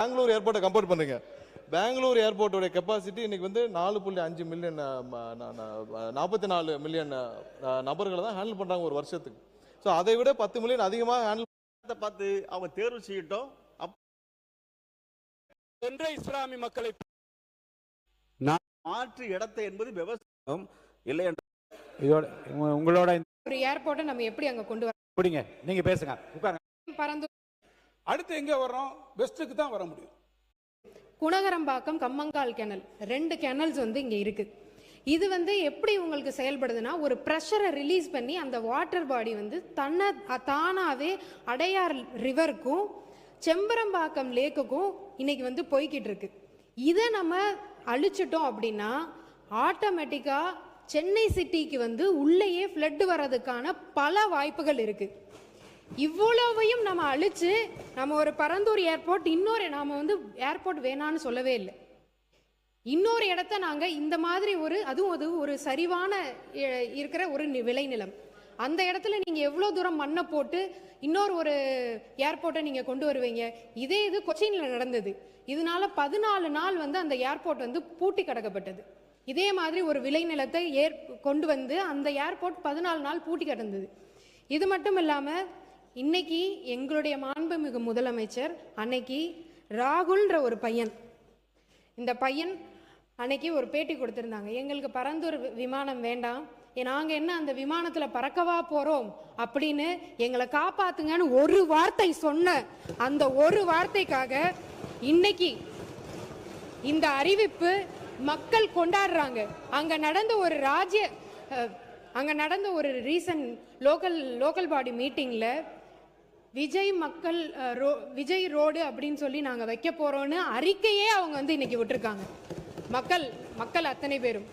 Bangalore ஏர்போர்ட்டை compare பண்ணுங்க. Bangalore ஏர்போர்ட்டோட capacity இன்னைக்கு வந்து 4.5 மில்லியன் 44 மில்லியன் நபர்களை தான் ஹேண்டில் பண்றாங்க ஒரு வருஷத்துக்கு. ஸோ அதை விட 10 மில்லியன் அதிகமாக ஹேண்டில் பார்த்து அவங்க தேர்வு செய்யட்டும். இஸ்லாமிய மக்களை மாற்று இடத்தை என்பது விவசாயம் இல்லை என்ற இதோட உங்களோட ஒரு ஏர்போர்ட்டை நம்ம எப்படி அங்க கொண்டு வர முடியுங்க? நீங்க பேசுங்க, உட்காருங்க. பரந்தூர் அடுத்து எங்க வர்றோம்? வெஸ்ட்டுக்கு தான் வர முடியும். குணகரம்பாக்கம், கம்மங்கால் கேனல் 2 கேனல்ஸ் வந்து இங்க இருக்கு. இது வந்து எப்படி உங்களுக்கு செயல்படுதுன்னா, ஒரு ப்ரெஷரை ரிலீஸ் பண்ணி அந்த வாட்டர் பாடி வந்து தானாவே அடையார் ரிவருக்கும் செம்பரம்பாக்கம் லேக்குக்கும் இன்னைக்கு வந்து போய்கிட்டு இருக்கு. இதை நம்ம அழிச்சிட்டோம் அப்படின்னா ஆட்டோமேட்டிக்கா சென்னை சிட்டிக்கு வந்து உள்ளேயே ஃப்ளட் வர்றதுக்கான பல வாய்ப்புகள் இருக்கு. இவ்வளவையும் நம்ம அழிச்சு நம்ம ஒரு பரந்தூர் ஏர்போர்ட் இன்னொரு நாம வந்து ஏர்போர்ட் வேணான்னு சொல்லவே இல்லை. இன்னொரு இடத்த நாங்க இந்த மாதிரி அதுவும் அது ஒரு சரிவான இருக்கிற ஒரு விளைநிலம், அந்த இடத்துல நீங்க எவ்வளவு தூரம் மண்ணை போட்டு இன்னொரு ஒரு ஏர்போர்ட்டை நீங்க கொண்டு வருவீங்க? இதே இது கொச்சின்ல நடந்தது. இதனால 14 நாள் வந்து அந்த ஏர்போர்ட் வந்து பூட்டி கிடக்கப்பட்டது. இதே மாதிரி ஒரு விளைநிலத்தை கொண்டு வந்து அந்த ஏர்போர்ட் 14 நாள் பூட்டி கிடந்தது. இது மட்டும் இல்லாம இன்னைக்கு எங்களுடைய மாண்புமிகு முதலமைச்சர் அன்னைக்கு ராகுல்ன்ற ஒரு பையன், இந்த பையன் அன்னைக்கு ஒரு பேட்டி கொடுத்திருந்தாங்க. எங்களுக்கு பரந்தூர் விமானம் வேண்டாம், நாங்க என்ன அந்த விமானத்துல பறக்கவா போறோம் அப்படின்னு எங்களை காப்பாத்துங்கன்னு ஒரு வார்த்தை சொன்ன அந்த ஒரு வார்த்தைக்காக இன்னைக்கு இந்த அறிவிப்பு மக்கள் கொண்டாடுறாங்க. அங்க நடந்த ஒரு ரீசன்ட் லோக்கல் பாடி மீட்டிங்ல விஜய் ரோடு அப்படின்னு சொல்லி நாங்க வைக்க போறோம்னு அறிக்கையே அவங்க வந்து இன்னைக்கு விட்டுருக்காங்க. மக்கள் அத்தனை பேரும்.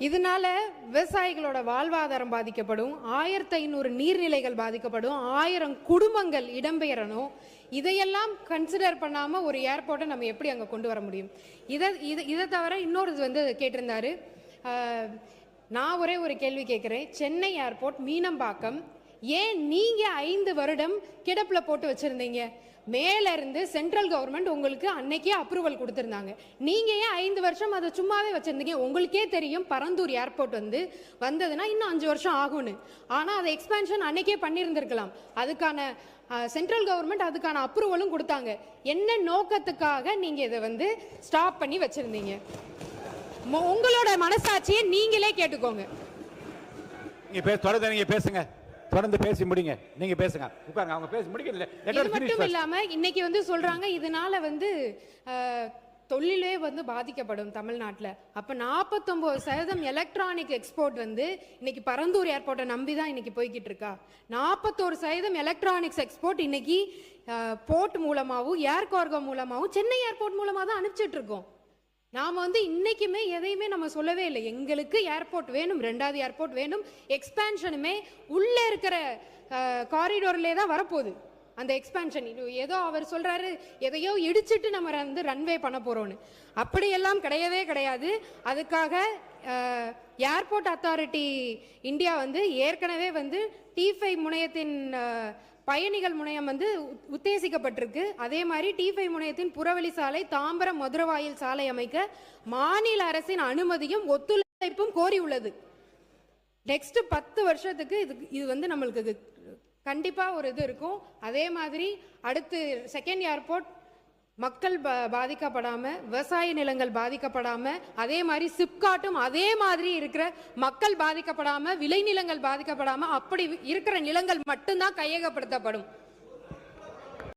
இதனால விவசாயிகளோட வாழ்வாதாரம் பாதிக்கப்படும், 1500 நீர்நிலைகள் பாதிக்கப்படும், 1000 குடும்பங்கள் இடம்பெயரணும். இதையெல்லாம் கன்சிடர் பண்ணாம ஒரு ஏர்போர்ட்டை நம்ம எப்படி அங்க கொண்டு வர முடியும்? இதை தவிர இன்னொரு வந்து கேட்டிருந்தாரு. நான் ஒரே ஒரு கேள்வி கேட்கிறேன். சென்னை ஏர்போர்ட் மீனம்பாக்கம் ஏன் நீங்க 5 வருடம் கிடப்புல போட்டு வச்சிருந்தீங்க? மேல இருந்து சென்ட்ரல் கவர்மெண்ட் உங்களுக்கு அன்னைக்கே அப்ரூவல் கொடுத்திருந்தாங்க. நீங்க ஏன் 5 வருஷம் அதை சும்மாவே வச்சிருந்தீங்க? உங்களுக்கே தெரியும் பரந்தூர் ஏர்போர்ட் வந்ததுன்னா இன்னும் 5 வருஷம் ஆகும்னு. ஆனா அதை எக்ஸ்பான்ஷன் அன்னைக்கே பண்ணியிருந்திருக்கலாம். அதுக்கான சென்ட்ரல் கவர்மெண்ட் அதுக்கான அப்ரூவலும் கொடுத்தாங்க. என்ன நோக்கத்துக்காக நீங்க இதை வந்து ஸ்டாப் பண்ணி வச்சிருந்தீங்க? உங்களோட மனசாட்சியை நீங்களே கேட்டுக்கோங்க. நீங்க பேசுங்க, தொடர்ந்து பேசி முடிங்க. நீங்க பேசுங்க, உட்காருங்க. அவங்க பேசி முடிக்கல. இது மட்டும் இல்லாம இன்னைக்கு வந்து சொல்றாங்க இதனால வந்து தொழிலே வந்து பாதிக்கப்படும் தமிழ்நாட்டில். அப்ப 49% எலக்ட்ரானிக் எக்ஸ்போர்ட் வந்து இன்னைக்கு பரந்தூர் ஏர்போர்ட்டை நம்பி தான் இன்னைக்கு போய்கிட்டு இருக்கா. 41% எலக்ட்ரானிக்ஸ் எக்ஸ்போர்ட் இன்னைக்கு போர்ட் மூலமாகவும் ஏர் கார்கோ மூலமாகவும் சென்னை ஏர்போர்ட் மூலமா தான் அனுப்பிச்சிட்டு இருக்கோம். நாம வந்து இன்னைக்குமே எதையுமே நம்ம சொல்லவே இல்லை. எங்களுக்கு ஏர்போர்ட் வேணும், 2வது ஏர்போர்ட் வேணும். எக்ஸ்பான்ஷனுமே உள்ள இருக்கிற காரிடோர்லேயே தான் வரப்போகுது. அந்த எக்ஸ்பான்ஷன் ஏதோ அவர் சொல்றாரு எதையோ இடிச்சிட்டு நம்ம வந்து ரன்வே பண்ண போறோம்னு. அப்படியெல்லாம் கிடையவே கிடையாது. அதுக்காக ஏர்போர்ட் அத்தாரிட்டி இந்தியா வந்து ஏற்கனவே வந்து T5 முனையத்தின் பயணிகள் முனையம் வந்து உத்தேசிக்கப்பட்டிருக்கு. அதே மாதிரி T5 முனையத்தின் புறவழி சாலை, தாம்பரம் மதுரவாயில் சாலை அமைக்க மாநில அரசின் அனுமதியும் ஒத்துழைப்பும் கோரி உள்ளது. நெக்ஸ்ட் 10 வருஷத்துக்கு இது வந்து நம்மளுக்கு கண்டிப்பா ஒரு இது இருக்கும். அதே மாதிரி அடுத்து செகண்ட் ஏர்போர்ட் மக்கள் பாதிக்கப்படாம, விவசாய நிலங்கள் பாதிக்கப்படாம, அதே மாதிரி சிப்காட்டும் அதே மாதிரி இருக்கிற மக்கள் பாதிக்கப்படாம, விளைநிலங்கள் பாதிக்கப்படாம, அப்படி இருக்கிற நிலங்கள் மட்டும்தான் கையகப்படுத்தப்படும்.